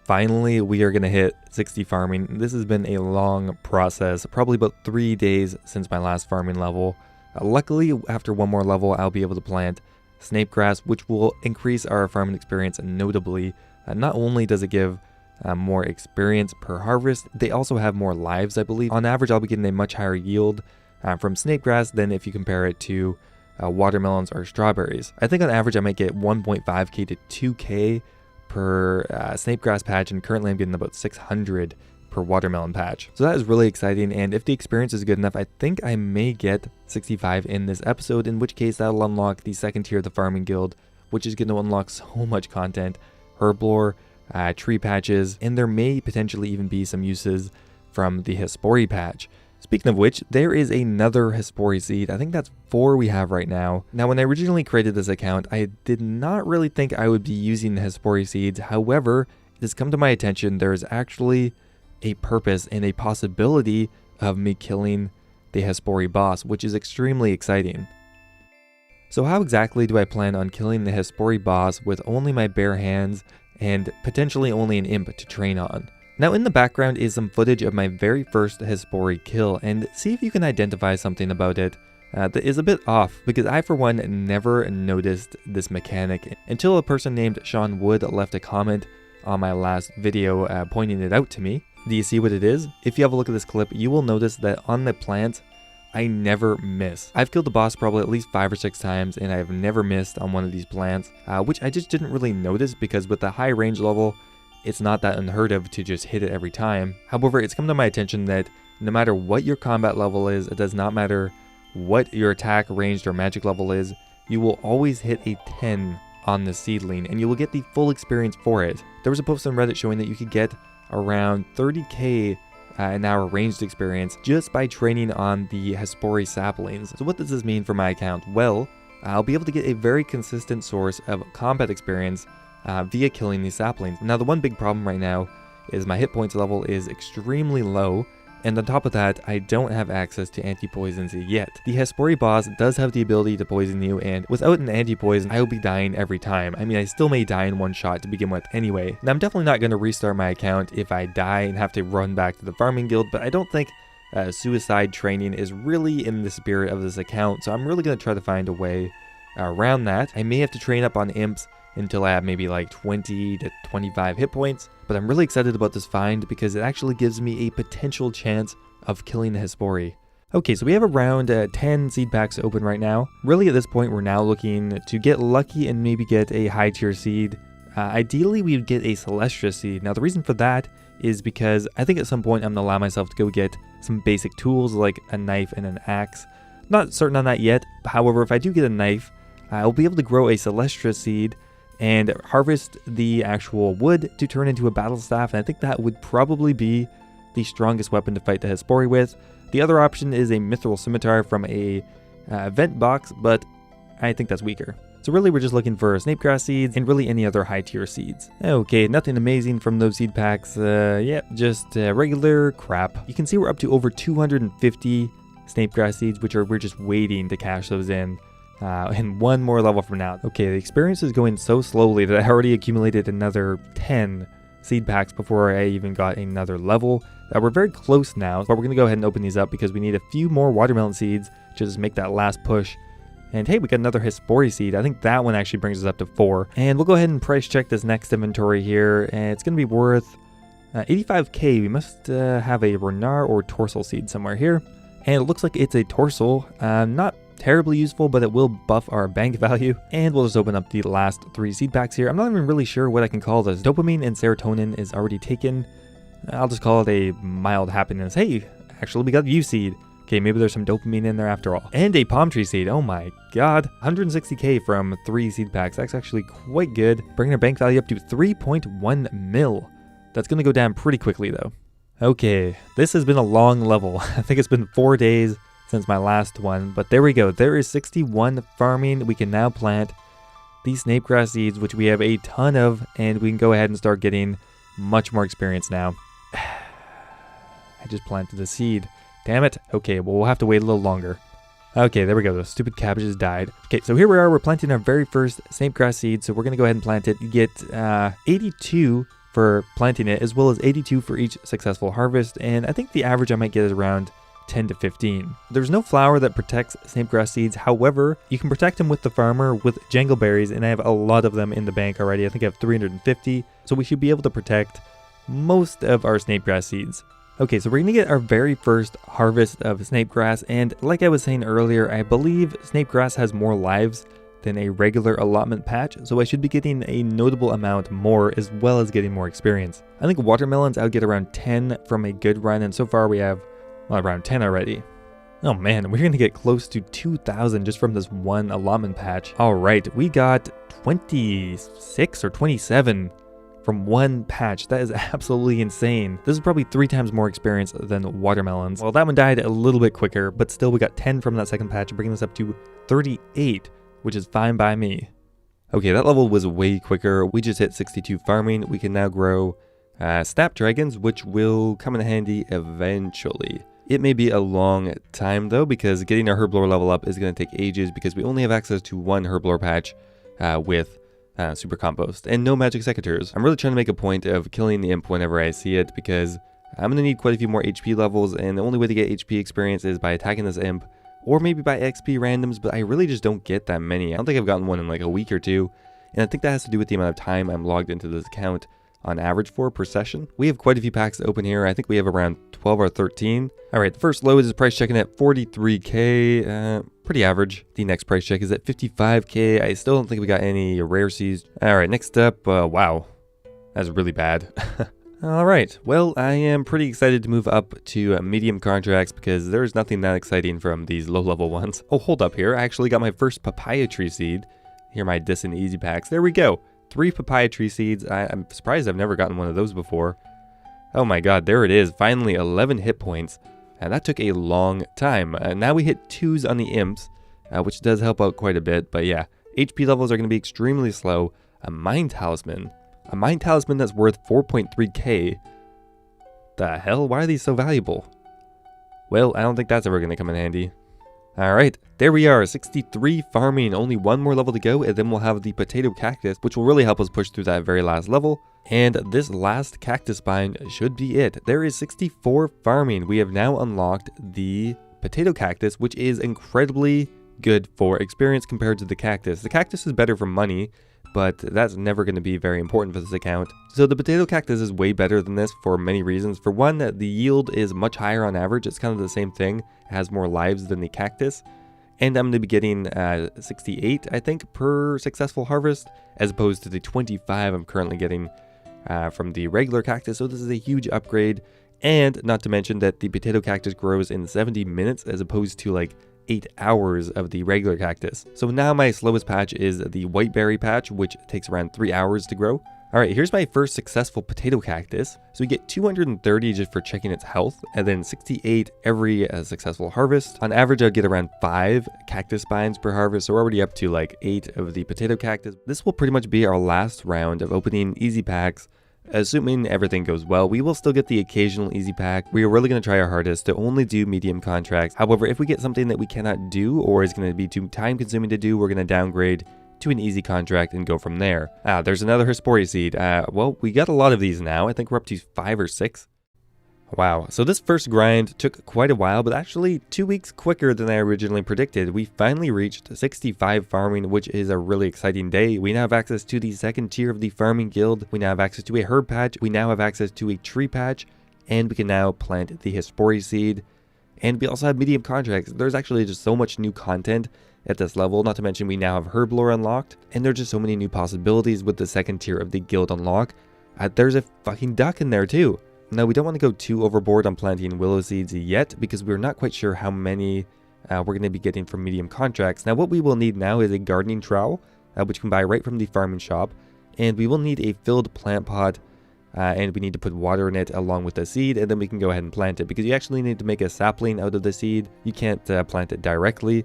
Finally, we are going to hit 60 farming. This has been a long process, probably about 3 days since my last farming level. Luckily, after one more level, I'll be able to plant snape grass, which will increase our farming experience notably. Not only does it give more experience per harvest, they also have more lives, I believe. On average, I'll be getting a much higher yield from snape grass than if you compare it to watermelons or strawberries. I think on average, I might get 1.5k to 2k per snape grass patch, and currently I'm getting about 600 per watermelon patch. So that is really exciting, and if the experience is good enough, I think I may get 65 in this episode, in which case that'll unlock the second tier of the farming guild, which is going to unlock so much content, herblore, tree patches, and there may potentially even be some uses from the Hespori patch. Speaking of which, there is another Hespori seed. I think that's 4 we have right now. Now, when I originally created this account, I did not really think I would be using the Hespori seeds. However, it has come to my attention there is actually a purpose and a possibility of me killing the Hespori boss, which is extremely exciting. So how exactly do I plan on killing the Hespori boss with only my bare hands and potentially only an imp to train on? Now in the background is some footage of my very first Hespori kill, and see if you can identify something about it that is a bit off, because I for one never noticed this mechanic until a person named Sean Wood left a comment on my last video pointing it out to me. Do you see what it is? If you have a look at this clip, you will notice that on the plant, I never miss. I've killed the boss probably at least 5 or 6 times, and I've never missed on one of these plants, which I just didn't really notice because with the high range level, it's not that unheard of to just hit it every time. However, it's come to my attention that no matter what your combat level is, it does not matter what your attack, ranged, or magic level is, you will always hit a 10 on the seedling, and you will get the full experience for it. There was a post on Reddit showing that you could get around 30k an hour ranged experience just by training on the Hespori saplings. So what does this mean for my account? Well, I'll be able to get a very consistent source of combat experience via killing these saplings. Now the one big problem right now is my hit points level is extremely low, and on top of that, I don't have access to anti-poisons yet. The Hespori boss does have the ability to poison you, and without an anti-poison, I will be dying every time. I mean, I still may die in one shot to begin with anyway. Now, I'm definitely not going to restart my account if I die and have to run back to the farming guild, but I don't think suicide training is really in the spirit of this account, so I'm really going to try to find a way around that. I may have to train up on imps until I have maybe like 20 to 25 hit points, but I'm really excited about this find because it actually gives me a potential chance of killing the Hespori. Okay, so we have around 10 seed packs open right now. Really at this point we're now looking to get lucky and maybe get a high tier seed. Ideally we would get a Celestia seed. Now the reason for that is because I think at some point I'm going to allow myself to go get some basic tools like a knife and an axe. Not certain on that yet, however if I do get a knife, I'll be able to grow a Celestia seed and harvest the actual wood to turn into a battle staff, and I think that would probably be the strongest weapon to fight the Hespori with. The other option is a mithril scimitar from a vent box, but I think that's weaker. So really we're just looking for snape grass seeds and really any other high tier seeds. Okay, nothing amazing from those seed packs. Yeah, just regular crap. You can see we're up to over 250 snape grass seeds, which we're just waiting to cash those in. And one more level from now. Okay, the experience is going so slowly that I already accumulated another 10 seed packs before I even got another level. We're very close now, but we're going to go ahead and open these up because we need a few more watermelon seeds to just make that last push. And hey, we got another Hespori seed. I think that one actually brings us up to 4. And we'll go ahead and price check this next inventory here. And it's going to be worth 85k. We must have a Renar or Torsal seed somewhere here. And it looks like it's a Torsal. Not terribly useful, but it will buff our bank value. And we'll just open up the last 3 seed packs here. I'm not even really sure what I can call this. Dopamine and serotonin is already taken. I'll just call it a mild happiness. Hey, actually we got view seed. Okay, maybe there's some dopamine in there after all. And a palm tree seed. Oh my god. 160k from 3 seed packs. That's actually quite good. Bringing our bank value up to 3.1 mil. That's going to go down pretty quickly though. Okay, this has been a long level. I think it's been 4 days since my last one, but there we go. There is 61 farming. We can now plant these snape grass seeds, which we have a ton of, and we can go ahead and start getting much more experience now. I just planted the seed. Damn it. Okay, well, we'll have to wait a little longer. Okay, there we go. Those stupid cabbages died. Okay, so here we are. We're planting our very first snape grass seed, so we're going to go ahead and plant it. You get 82 for planting it, as well as 82 for each successful harvest, and I think the average I might get is around 10 to 15. There's no flower that protects snapegrass seeds. However, you can protect them with the farmer with jangleberries, and I have a lot of them in the bank already. I think I have 350, so we should be able to protect most of our snapegrass seeds. Okay, so we're gonna get our very first harvest of snapegrass, and like I was saying earlier, I believe snapegrass has more lives than a regular allotment patch, so I should be getting a notable amount more as well as getting more experience. I think watermelons I would get around 10 from a good run, and so far we have, well, around 10 already. Oh man, we're gonna get close to 2,000 just from this one allotment patch. All right, we got 26 or 27 from one patch. That is absolutely insane. This is probably 3 times more experience than watermelons. Well, that one died a little bit quicker, but still we got 10 from that second patch, bringing this up to 38, which is fine by me. Okay, that level was way quicker. We just hit 62 farming. We can now grow snapdragons, which will come in handy eventually. It may be a long time though, because getting our herblore level up is going to take ages because we only have access to one herblore patch with super compost and no magic secateurs. I'm really trying to make a point of killing the imp whenever I see it, because I'm going to need quite a few more HP levels, and the only way to get HP experience is by attacking this imp, or maybe by XP randoms, but I really just don't get that many. I don't think I've gotten one in like a week or two, and I think that has to do with the amount of time I'm logged into this account on average for per session. We have quite a few packs to open here. I think we have around 12 or 13. All right, the first load is price checking at 43k, pretty average. The next price check is at 55k. I still don't think we got any rare seeds. All right, next up, wow, that's really bad. All right, well, I am pretty excited to move up to medium contracts because there's nothing that exciting from these low-level ones. Oh, hold up here. I actually got my first papaya tree seed. Here are my distant easy packs. There we go. 3 papaya tree seeds. I'm surprised I've never gotten one of those before. Oh my god, there it is. Finally, 11 hit points. And that took a long time. Now we hit 2s on the imps, which does help out quite a bit. But yeah, HP levels are going to be extremely slow. A Mind Talisman. A Mind Talisman that's worth 4.3k. The hell? Why are these so valuable? Well, I don't think that's ever going to come in handy. Alright, there we are, 63 farming, only one more level to go, and then we'll have the potato cactus, which will really help us push through that very last level. And this last cactus bind should be it. There is 64 farming. We have now unlocked the potato cactus, which is incredibly good for experience compared to the cactus. The cactus is better for money, but that's never going to be very important for this account. So the potato cactus is way better than this for many reasons. For one, the yield is much higher on average. It's kind of the same thing. It has more lives than the cactus. And I'm going to be getting 68, I think, per successful harvest, as opposed to the 25 I'm currently getting from the regular cactus. So this is a huge upgrade. And not to mention that the potato cactus grows in 70 minutes as opposed to like 8 hours of the regular cactus. So now my slowest patch is the whiteberry patch, which takes around 3 hours to grow. Alright, here's my first successful potato cactus. So we get 230 just for checking its health, and then 68 every successful harvest. On average, I'll get around 5 cactus spines per harvest, so we're already up to like 8 of the potato cactus. This will pretty much be our last round of opening easy packs. Assuming everything goes well, we will still get the occasional easy pack. We are really going to try our hardest to only do medium contracts. However, if we get something that we cannot do or is going to be too time consuming to do, we're going to downgrade to an easy contract and go from there. There's another Hespori seed. Well, we got a lot of these now. I think we're up to 5 or 6. Wow, so this first grind took quite a while, but actually 2 weeks quicker than I originally predicted. We finally reached 65 farming, which is a really exciting day. We now have access to the second tier of the farming guild. We now have access to a herb patch. We now have access to a tree patch, and we can now plant the Hespori seed. And we also have medium contracts. There's actually just so much new content at this level, not to mention we now have herblore unlocked, and there's just so many new possibilities with the second tier of the guild unlock. There's a fucking duck in there too. Now, we don't want to go too overboard on planting willow seeds yet because we're not quite sure how many we're going to be getting from medium contracts. Now, what we will need now is a gardening trowel, which you can buy right from the farming shop. And we will need a filled plant pot, and we need to put water in it along with the seed, and then we can go ahead and plant it because you actually need to make a sapling out of the seed. You can't plant it directly,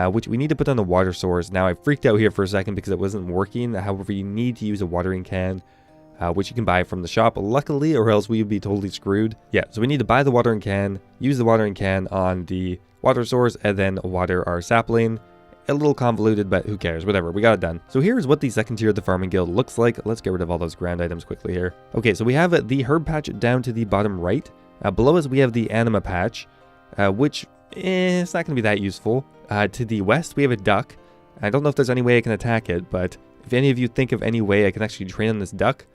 which we need to put on the water source. Now, I freaked out here for a second because it wasn't working. However, you need to use a watering can, which you can buy from the shop, luckily, or else we would be totally screwed. Yeah, so we need to buy the watering can, use the watering can on the water source, and then water our sapling. A little convoluted, but who cares? Whatever, we got it done. So here's what the second tier of the farming guild looks like. Let's get rid of all those ground items quickly here. Okay, so we have the herb patch down to the bottom right. Below us, we have the anima patch, which it's not going to be that useful. To the west, we have a duck. I don't know if there's any way I can attack it, but if any of you think of any way I can actually train on this duck,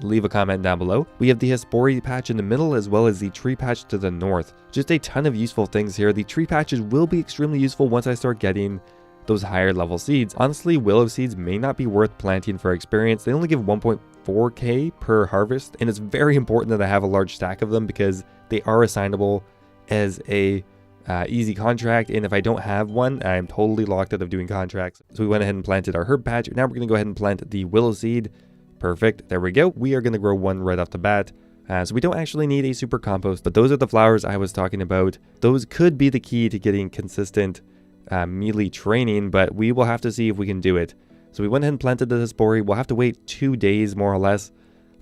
leave a comment down below. We have the Hespori patch in the middle, as well as the tree patch to the north. Just a ton of useful things here. The tree patches will be extremely useful once I start getting those higher level seeds. Honestly, willow seeds may not be worth planting for experience. They only give 1.4k per harvest, and it's very important that I have a large stack of them because they are assignable as a easy contract, and if I don't have one, I'm totally locked out of doing contracts. So we went ahead and planted our herb patch. Now we're going to go ahead and plant the willow seed. Perfect, there we go. We are going to grow one right off the bat. So we don't actually need a super compost, but those are the flowers I was talking about. Those could be the key to getting consistent melee training, but we will have to see if we can do it. So we went ahead and planted the Hespori. We'll have to wait 2 days more or less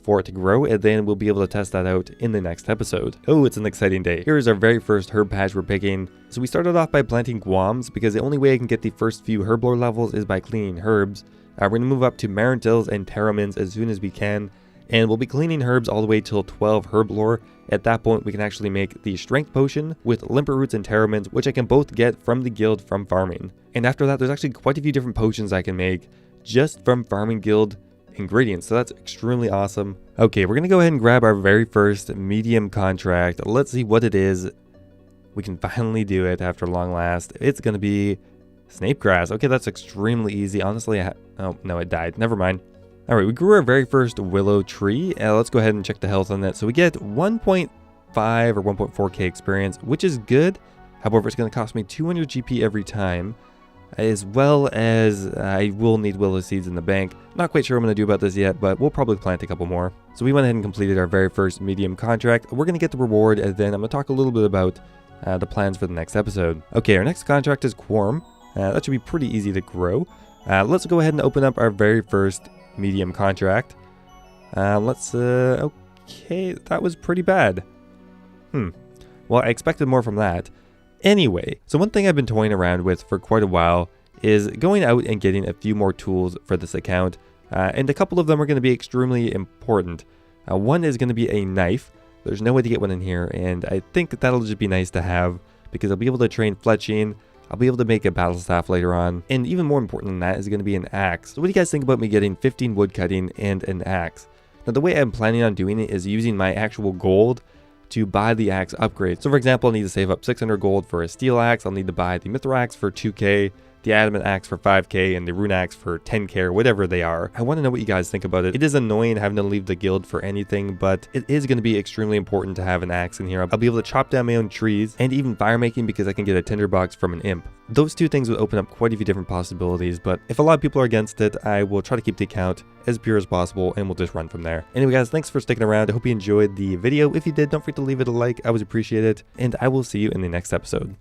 for it to grow, and then we'll be able to test that out in the next episode. Oh, it's an exciting day. Here's our very first herb patch we're picking. So we started off by planting guams because the only way I can get the first few herb lore levels is by cleaning herbs. We're going to move up to marantils and terramins as soon as we can, and we'll be cleaning herbs all the way till 12 herb lore. At that point, we can actually make the strength potion with limper roots and terramins, which I can both get from the guild from farming. And after that, there's actually quite a few different potions I can make just from farming guild ingredients, so that's extremely awesome. Okay, we're gonna go ahead and grab our very first medium contract. Let's see what it is. We can finally do it after long last. It's gonna be snape grass. Okay, that's extremely easy. Honestly, oh no, it died. Never mind. All right, we grew our very first willow tree. Let's go ahead and check the health on that. So we get 1.5 or 1.4k experience, which is good. However, it's going to cost me 200 GP every time, as well as I will need willow seeds in the bank. Not quite sure what I'm going to do about this yet, but we'll probably plant a couple more. So we went ahead and completed our very first medium contract. We're going to get the reward, and then I'm going to talk a little bit about the plans for the next episode. Okay, our next contract is quorum. That should be pretty easy to grow. Let's go ahead and open up our very first medium contract. Okay, that was pretty bad. Well, I expected more from that. Anyway, so one thing I've been toying around with for quite a while is going out and getting a few more tools for this account, and a couple of them are going to be extremely important. One is going to be a knife. There's no way to get one in here, and I think that'll just be nice to have because I'll be able to train fletching. I'll be able to make a battle staff later on, and even more important than that is going to be an axe. So what do you guys think about me getting 15 wood cutting and an axe? Now the way I'm planning on doing it is using my actual gold to buy the axe upgrade. So for example, I'll need to save up 600 gold for a steel axe. I'll need to buy the mithril axe for 2k, the adamant axe for 5k, and the rune axe for 10k, or whatever they are. I want to know what you guys think about it. It is annoying having to leave the guild for anything, but it is going to be extremely important to have an axe in here. I'll be able to chop down my own trees, and even fire making because I can get a tinderbox from an imp. Those two things would open up quite a few different possibilities, but if a lot of people are against it, I will try to keep the account as pure as possible, and we'll just run from there. Anyway guys, thanks for sticking around. I hope you enjoyed the video. If you did, don't forget to leave it a like. I would appreciate it, and I will see you in the next episode.